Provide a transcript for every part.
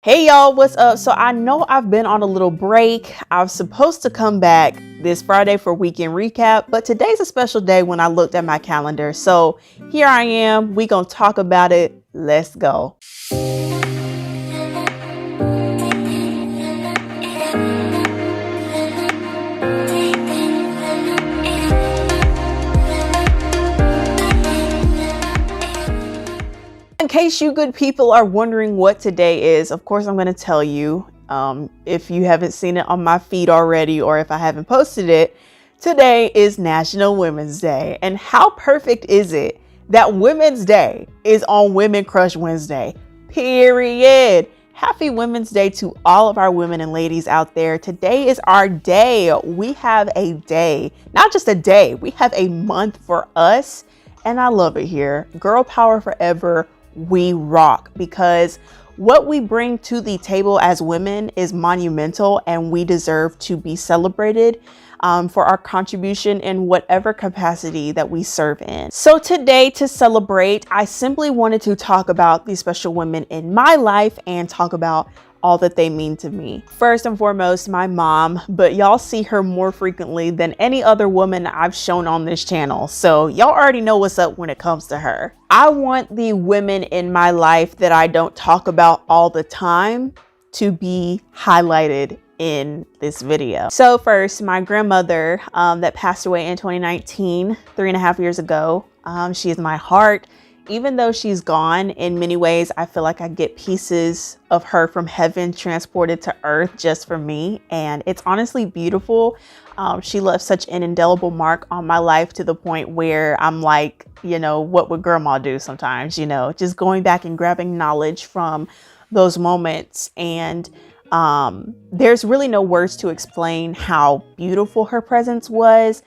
Hey y'all, what's up? So I know I've been on a little break. I was supposed to come back this Friday for weekend recap, but today's a special day when I looked at my calendar. So here I am. We gonna talk about it. Let's go. In case you good people are wondering what today is, of course I'm going to tell you. If you haven't seen it on my feed already, or if I haven't posted it, today is National Women's Day. And how perfect is it that Women's Day is on Women Crush Wednesday? Period. Happy Women's Day to all of our women and ladies out there. Today is our day. We have a day, not just a day, we have a month for us. And I love it here. Girl power forever. We rock, because what we bring to the table as women is monumental, and we deserve to be celebrated for our contribution in whatever capacity that we serve in. So today, to celebrate, I simply wanted to talk about these special women in my life and talk about all that they mean to me. First and foremost, my mom, but y'all see her more frequently than any other woman I've shown on this channel. So y'all already know what's up when it comes to her. I want the women in my life that I don't talk about all the time to be highlighted in this video. So first, my grandmother that passed away in 2019, 3.5 years ago. She is my heart. Even though she's gone, in many ways, I feel like I get pieces of her from heaven transported to earth just for me. And it's honestly beautiful. She left such an indelible mark on my life, to the point where I'm like, what would grandma do sometimes, just going back and grabbing knowledge from those moments. And there's really no words to explain how beautiful her presence was,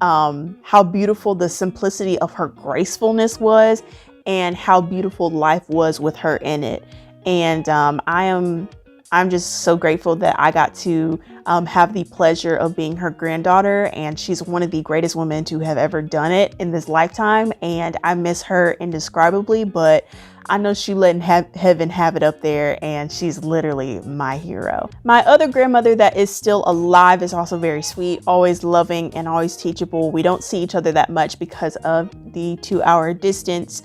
how beautiful the simplicity of her gracefulness was, and how beautiful life was with her in it. And I'm just so grateful that I got to have the pleasure of being her granddaughter, and she's one of the greatest women to have ever done it in this lifetime. And I miss her indescribably, but I know she let heaven have it up there, and she's literally my hero. My other grandmother that is still alive is also very sweet, always loving and always teachable. We don't see each other that much because of the 2-hour distance,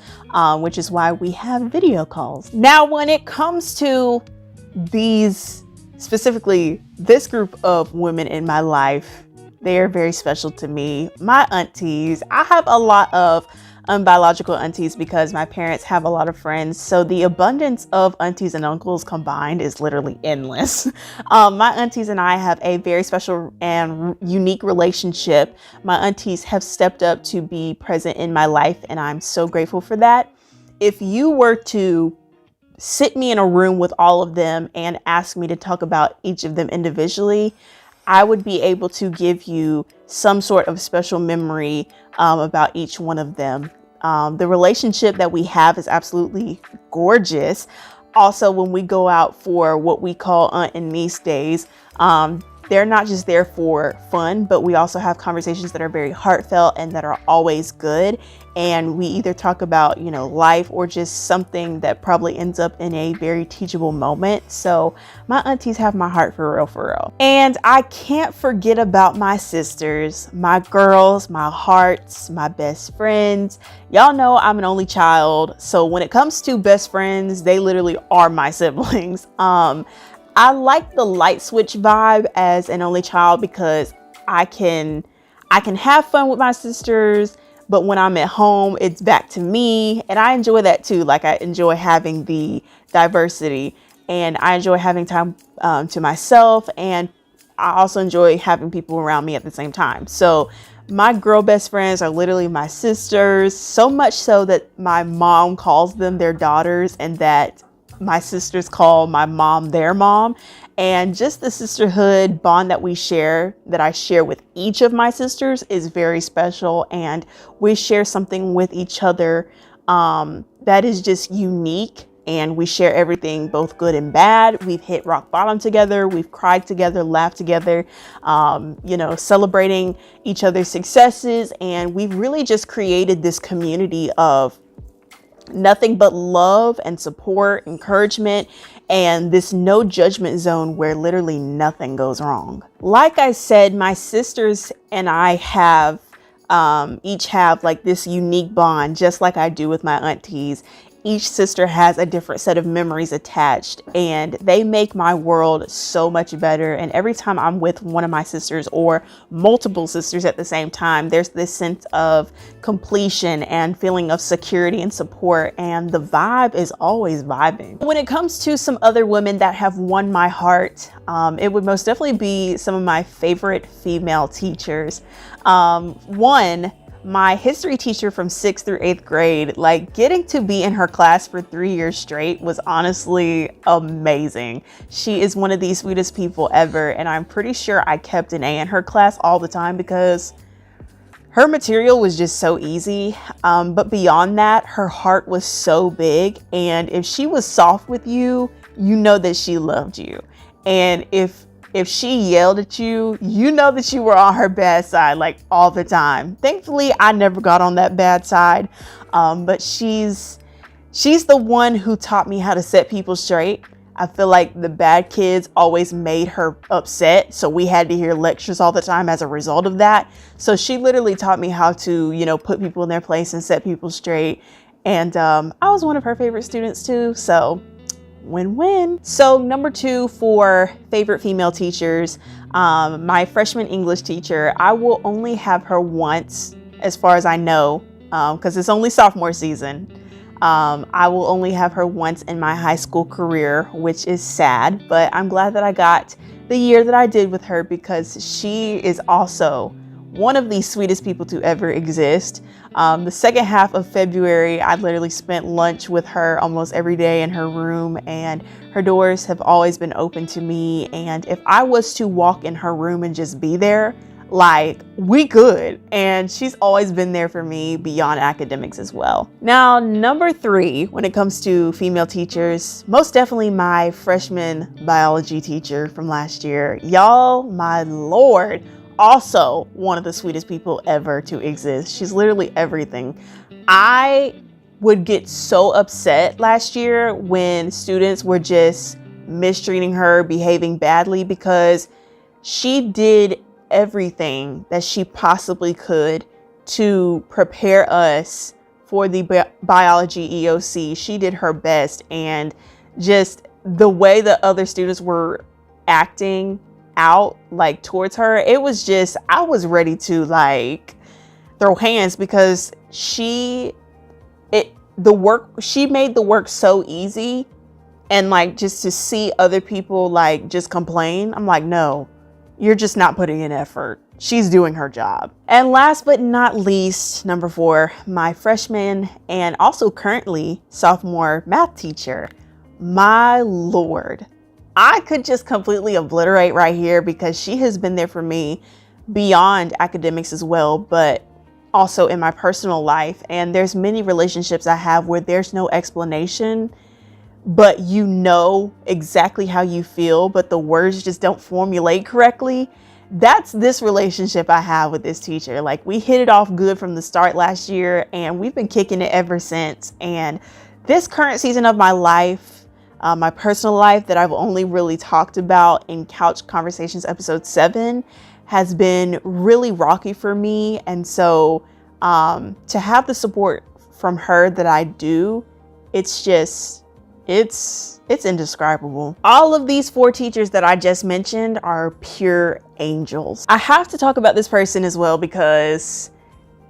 which is why we have video calls. Now, when it comes to specifically this group of women in my life, they are very special to me. My aunties, I have a lot of unbiological aunties because my parents have a lot of friends. So the abundance of aunties and uncles combined is literally endless. My aunties and I have a very special and unique relationship. My aunties have stepped up to be present in my life, and I'm so grateful for that. If you were to sit me in a room with all of them and ask me to talk about each of them individually, I would be able to give you some sort of special memory about each one of them. The relationship that we have is absolutely gorgeous. Also, when we go out for what we call aunt and niece days, they're not just there for fun, but we also have conversations that are very heartfelt and that are always good. And we either talk about, life, or just something that probably ends up in a very teachable moment. So my aunties have my heart for real, for real. And I can't forget about my sisters, my girls, my hearts, my best friends. Y'all know I'm an only child. So when it comes to best friends, they literally are my siblings. I like the light switch vibe as an only child, because I can have fun with my sisters, but when I'm at home, it's back to me. And I enjoy that too. Like, I enjoy having the diversity, and I enjoy having time to myself. And I also enjoy having people around me at the same time. So my girl best friends are literally my sisters, so much so that my mom calls them their daughters, and that my sisters call my mom their mom. And just the sisterhood bond that I share with each of my sisters is very special. And we share something with each other that is just unique. And we share everything, both good and bad. We've hit rock bottom together. We've cried together, laughed together, celebrating each other's successes. And we've really just created this community of Nothing but love and support, encouragement, and this no judgment zone where literally nothing goes wrong. Like I said, my sisters and I have each have like this unique bond, just like I do with my aunties. Each sister has a different set of memories attached, and they make my world so much better. And every time I'm with one of my sisters or multiple sisters at the same time, there's this sense of completion and feeling of security and support, and the vibe is always vibing. When it comes to some other women that have won my heart, it would most definitely be some of my favorite female teachers. One, my history teacher from 6th through 8th grade, like getting to be in her class for 3 years straight was honestly amazing. She is one of the sweetest people ever, and I'm pretty sure I kept an A in her class all the time because her material was just so easy. But beyond that, her heart was so big, and if she was soft with you, you know that she loved you. And if she yelled at you, you know that you were on her bad side, like all the time. Thankfully, I never got on that bad side. But she's the one who taught me how to set people straight. I feel like the bad kids always made her upset, so we had to hear lectures all the time as a result of that. So she literally taught me how to, you know, put people in their place and set people straight. And I was one of her favorite students too, so win-win. So number 2 for favorite female teachers, my freshman English teacher. I will only have her once, as far as I know, because it's only sophomore season. I will only have her once in my high school career, which is sad, but I'm glad that I got the year that I did with her, because she is also one of the sweetest people to ever exist. The second half of February, I literally spent lunch with her almost every day in her room, and her doors have always been open to me. And if I was to walk in her room and just be there, like, we could. And she's always been there for me beyond academics as well. Now, number 3, when it comes to female teachers, most definitely my freshman biology teacher from last year. Y'all, my Lord, also one of the sweetest people ever to exist. She's literally everything. I would get so upset last year when students were just mistreating her, behaving badly, because she did everything that she possibly could to prepare us for the biology EOC. She did her best, and just the way the other students were acting out like towards her, it was just, I was ready to like throw hands, because she made the work so easy. And like, just to see other people like just complain, I'm like, no, you're just not putting in effort. She's doing her job. And last but not least, number 4, my freshman and also currently sophomore math teacher. My Lord, I could just completely obliterate right here, because she has been there for me beyond academics as well, but also in my personal life. And there's many relationships I have where there's no explanation, but you know exactly how you feel, but the words just don't formulate correctly. That's this relationship I have with this teacher. Like, we hit it off good from the start last year, and we've been kicking it ever since. And this current season of my life, my personal life that I've only really talked about in Couch Conversations episode 7, has been really rocky for me. And so to have the support from her that I do, it's just, it's indescribable. All of these 4 teachers that I just mentioned are pure angels. I have to talk about this person as well, because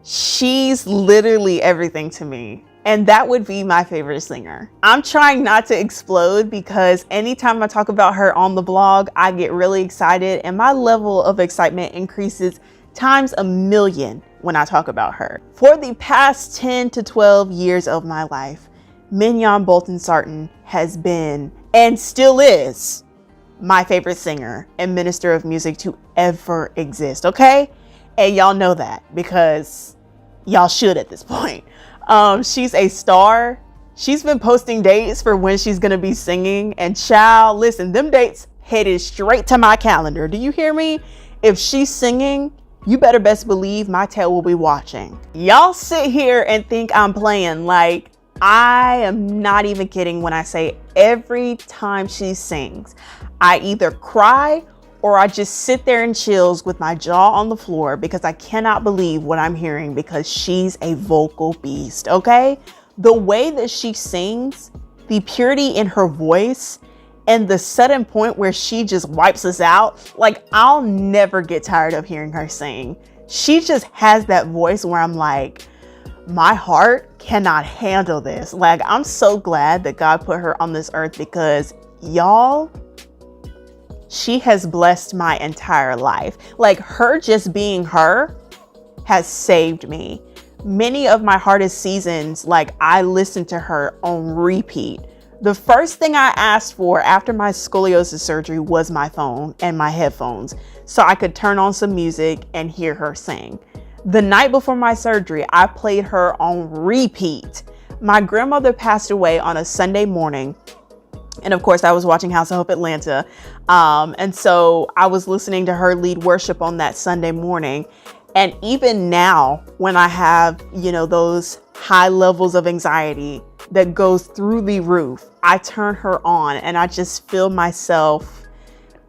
she's literally everything to me. And that would be my favorite singer. I'm trying not to explode, because anytime I talk about her on the blog, I get really excited, and my level of excitement increases times a million when I talk about her. For the past 10 to 12 years of my life, Mignon Bolton Sarton has been, and still is, my favorite singer and minister of music to ever exist, okay? And y'all know that, because y'all should at this point. She's a star. She's been posting dates for when she's gonna be singing, and child, listen, them dates headed straight to my calendar. Do you hear me? If she's singing, you better best believe my tail will be watching. Y'all sit here and think I'm playing. Like, I am not even kidding when I say every time she sings, I either cry or I just sit there in chills with my jaw on the floor because I cannot believe what I'm hearing, because she's a vocal beast, okay? The way that she sings, the purity in her voice, and the sudden point where she just wipes us out, like, I'll never get tired of hearing her sing. She just has that voice where I'm like, my heart cannot handle this. Like, I'm so glad that God put her on this earth, because y'all, she has blessed my entire life. Like, her just being her has saved me. Many of my hardest seasons, like, I listened to her on repeat. The first thing I asked for after my scoliosis surgery was my phone and my headphones, so I could turn on some music and hear her sing. The night before my surgery, I played her on repeat. My grandmother passed away on a Sunday morning. And of course, I was watching House of Hope Atlanta. And so I was listening to her lead worship on that Sunday morning. And even now, when I have, those high levels of anxiety that goes through the roof, I turn her on and I just feel myself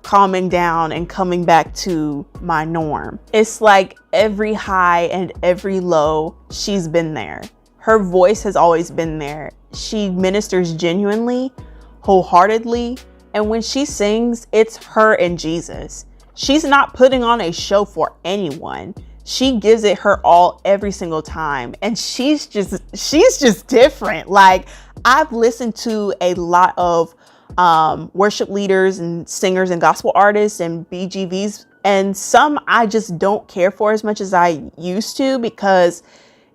calming down and coming back to my norm. It's like every high and every low, she's been there. Her voice has always been there. She ministers genuinely, wholeheartedly, and when she sings, it's her and Jesus. She's not putting on a show for anyone. She gives it her all every single time, and she's just different. Like, I've listened to a lot of worship leaders and singers and gospel artists and BGVs, and some I just don't care for as much as I used to, because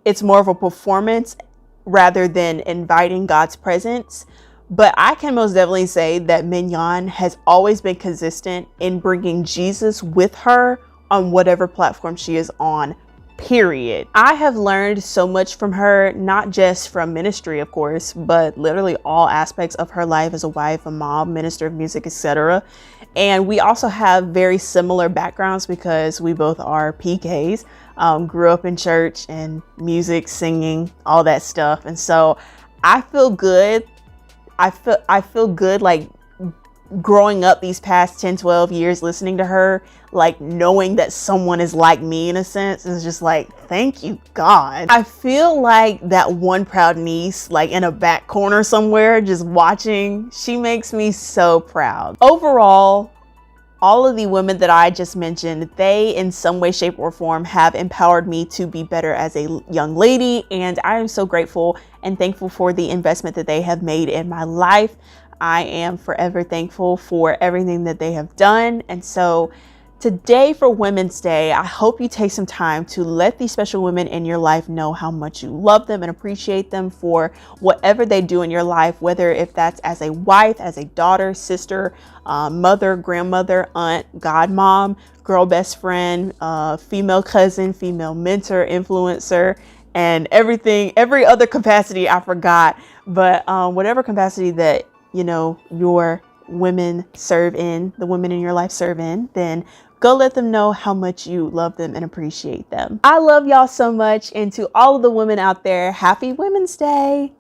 it's more of a performance rather than inviting God's presence. But I can most definitely say that Mignon has always been consistent in bringing Jesus with her on whatever platform she is on, period. I have learned so much from her, not just from ministry, of course, but literally all aspects of her life as a wife, a mom, minister of music, etc. And we also have very similar backgrounds because we both are PKs, grew up in church and music, singing, all that stuff. And so I feel good. I feel good, like, growing up these past 10, 12 years listening to her, like, knowing that someone is like me in a sense, is just like, thank you, God. I feel like that one proud niece, like, in a back corner somewhere, just watching. She makes me so proud. Overall, all of the women that I just mentioned, they in some way, shape, or form have empowered me to be better as a young lady. And I am so grateful and thankful for the investment that they have made in my life. I am forever thankful for everything that they have done. And so today, for Women's Day, I hope you take some time to let these special women in your life know how much you love them and appreciate them for whatever they do in your life, whether if that's as a wife, as a daughter, sister, mother, grandmother, aunt, godmom, girl best friend, female cousin, female mentor, influencer, and every other capacity I forgot. But whatever capacity that, your women serve in, the women in your life serve in, then go let them know how much you love them and appreciate them. I love y'all so much. And to all of the women out there, happy Women's Day.